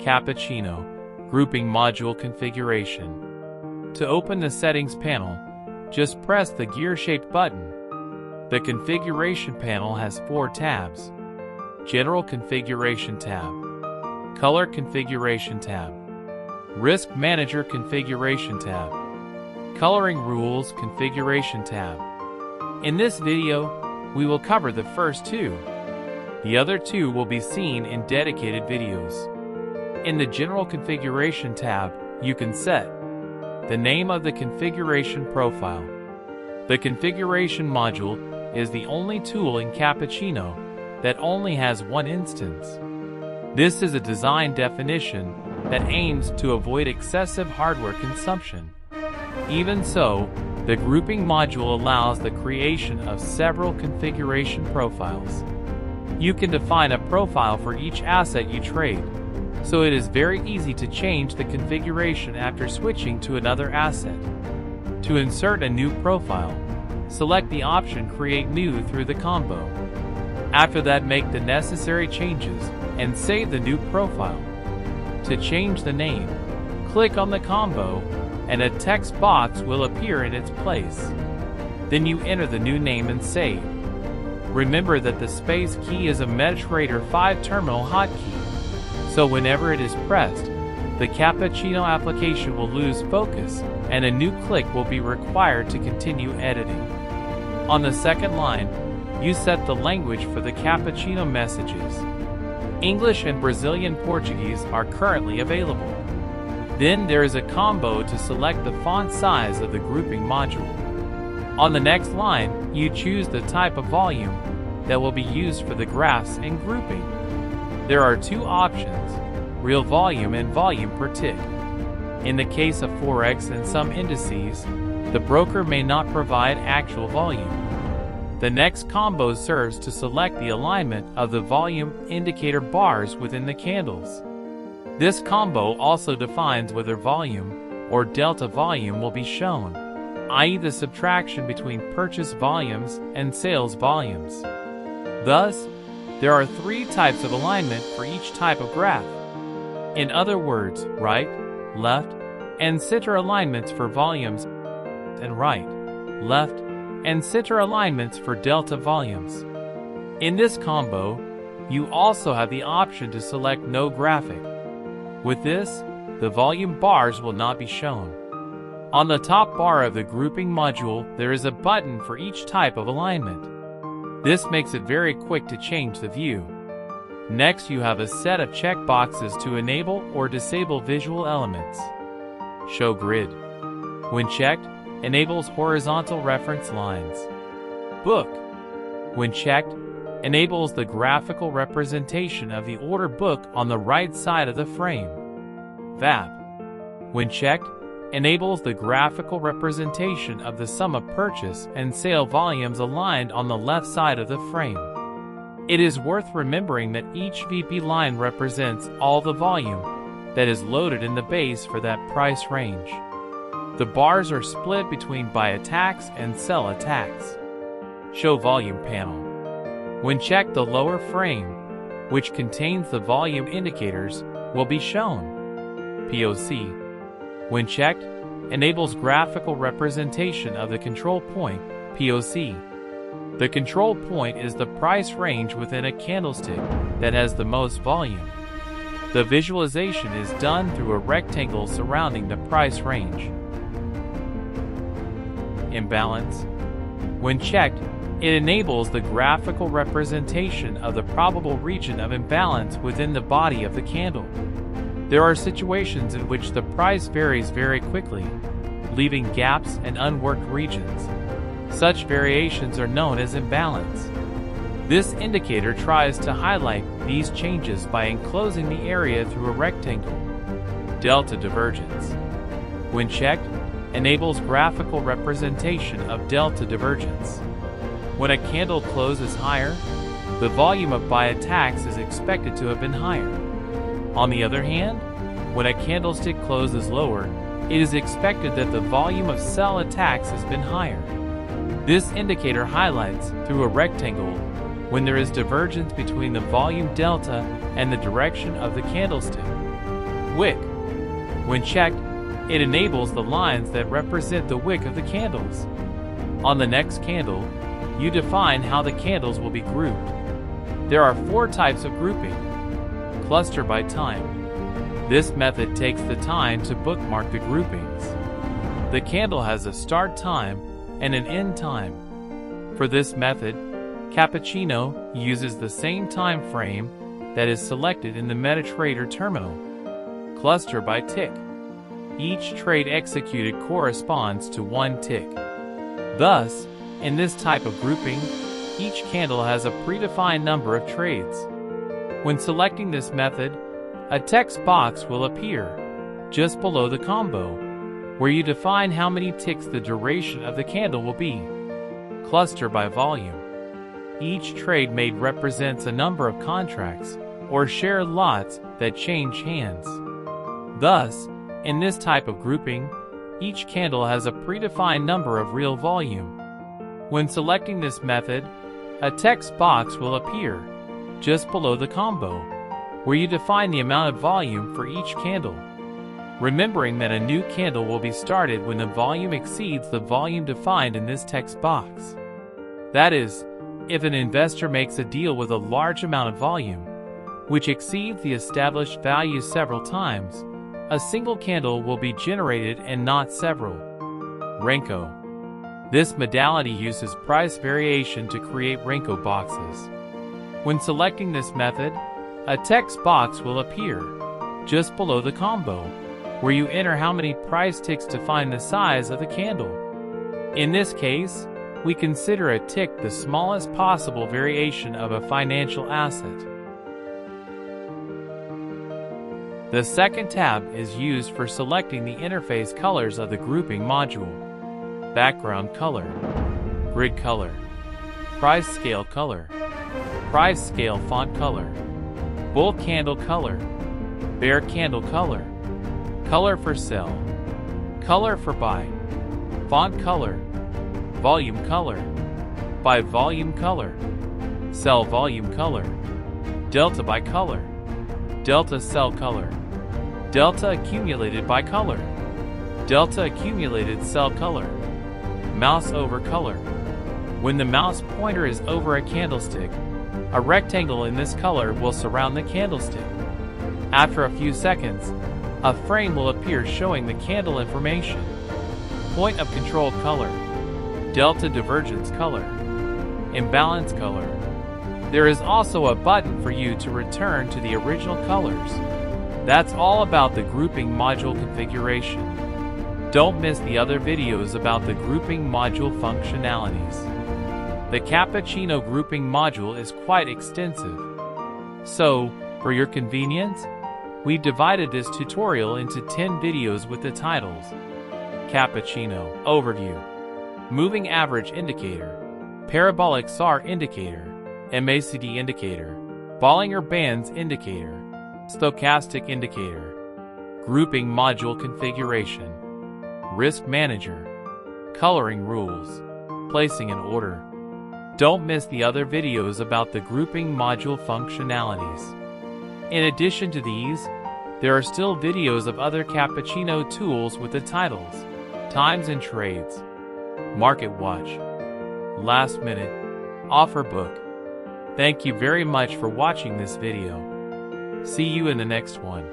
Cappuccino Grouping Module configuration. To open the Settings panel, just press the gear-shaped button. The Configuration panel has 4 tabs. General Configuration tab, Color Configuration tab, Risk Manager Configuration tab, Coloring Rules Configuration tab. In this video, we will cover the first 2. The other 2 will be seen in dedicated videos. In the General Configuration tab, you can set the name of the configuration profile. The Configuration module is the only tool in Cappuccino that only has one instance. This is a design definition that aims to avoid excessive hardware consumption. Even so, the grouping module allows the creation of several configuration profiles. You can define a profile for each asset you trade, so it is very easy to change the configuration after switching to another asset. To insert a new profile, select the option Create New through the combo. After that, make the necessary changes and save the new profile. To change the name, click on the combo and a text box will appear in its place. Then you enter the new name and save. Remember that the space key is a Metatrader 5-terminal hotkey, so whenever it is pressed, the Cappuccino application will lose focus and a new click will be required to continue editing. On the second line, you set the language for the Cappuccino messages. English and Brazilian Portuguese are currently available. Then there is a combo to select the font size of the grouping module. On the next line, you choose the type of volume that will be used for the graphs and grouping. There are 2 options, real volume and volume per tick. In the case of Forex and some indices, the broker may not provide actual volume. The next combo serves to select the alignment of the volume indicator bars within the candles. This combo also defines whether volume or delta volume will be shown, i.e. the subtraction between purchase volumes and sales volumes. Thus, there are 3 types of alignment for each type of graph. In other words, right, left, and center alignments for volumes, and right, left, and center alignments for delta volumes. In this combo, you also have the option to select no graphic. With this, the volume bars will not be shown. On the top bar of the grouping module, there is a button for each type of alignment. This makes it very quick to change the view. Next, you have a set of checkboxes to enable or disable visual elements. Show grid. When checked, enables horizontal reference lines. Book. When checked, enables the graphical representation of the order book on the right side of the frame. VAP. When checked, enables the graphical representation of the sum of purchase and sale volumes aligned on the left side of the frame. It is worth remembering that each VP line represents all the volume that is loaded in the base for that price range. The bars are split between buy attacks and sell attacks. Show volume panel. When checked, the lower frame, which contains the volume indicators, will be shown. POC. When checked, enables graphical representation of the control point, POC. The control point is the price range within a candlestick that has the most volume. The visualization is done through a rectangle surrounding the price range. Imbalance. When checked, it enables the graphical representation of the probable region of imbalance within the body of the candle. There are situations in which the price varies very quickly, leaving gaps and unworked regions. Such variations are known as imbalance. This indicator tries to highlight these changes by enclosing the area through a rectangle. Delta divergence. When checked, enables graphical representation of delta divergence. When a candle closes higher, the volume of buy attacks is expected to have been higher. On the other hand, when a candlestick closes lower, it is expected that the volume of sell attacks has been higher. This indicator highlights through a rectangle when there is divergence between the volume delta and the direction of the candlestick. Wick. When checked, it enables the lines that represent the wick of the candles. On the next candle, you define how the candles will be grouped. There are 4 types of grouping. Cluster by time. This method takes the time to bookmark the groupings. The candle has a start time and an end time. For this method, Cappuccino uses the same time frame that is selected in the Metatrader terminal. Cluster by tick. Each trade executed corresponds to 1 tick. Thus, in this type of grouping, each candle has a predefined number of trades. When selecting this method, a text box will appear just below the combo, where you define how many ticks the duration of the candle will be. Cluster by volume. Each trade made represents a number of contracts or shared lots that change hands. Thus, in this type of grouping, each candle has a predefined number of real volume. When selecting this method, a text box will appear just below the combo, where you define the amount of volume for each candle, remembering that a new candle will be started when the volume exceeds the volume defined in this text box. That is, if an investor makes a deal with a large amount of volume, which exceeds the established value several times, a single candle will be generated and not several. Renko. This modality uses price variation to create Renko boxes. When selecting this method, a text box will appear just below the combo, where you enter how many price ticks to find the size of the candle. In this case, we consider a tick the smallest possible variation of a financial asset. The second tab is used for selecting the interface colors of the grouping module. Background color, grid color, price scale color, price scale font color, bull candle color, bear candle color, color for sell, color for buy, font color, volume color, by volume color, sell volume color, delta by color, delta sell color, delta accumulated by color, delta accumulated sell color, mouse over color. When the mouse pointer is over a candlestick, a rectangle in this color will surround the candlestick. After a few seconds, a frame will appear showing the candle information. Point of control color, delta divergence color, imbalance color. There is also a button for you to return to the original colors. That's all about the grouping module configuration. Don't miss the other videos about the grouping module functionalities. The Cappuccino Grouping Module is quite extensive. So, for your convenience, we've divided this tutorial into 10 videos with the titles: Cappuccino Overview, Moving Average Indicator, Parabolic SAR Indicator, MACD Indicator, Bollinger Bands Indicator, Stochastic Indicator, Grouping Module Configuration, Risk Manager, Coloring Rules, Placing an Order. Don't miss the other videos about the grouping module functionalities. In addition to these, there are still videos of other Cappuccino tools with the titles: Times and Trades, Market Watch, Last Minute, Offer Book. Thank you very much for watching this video. See you in the next one.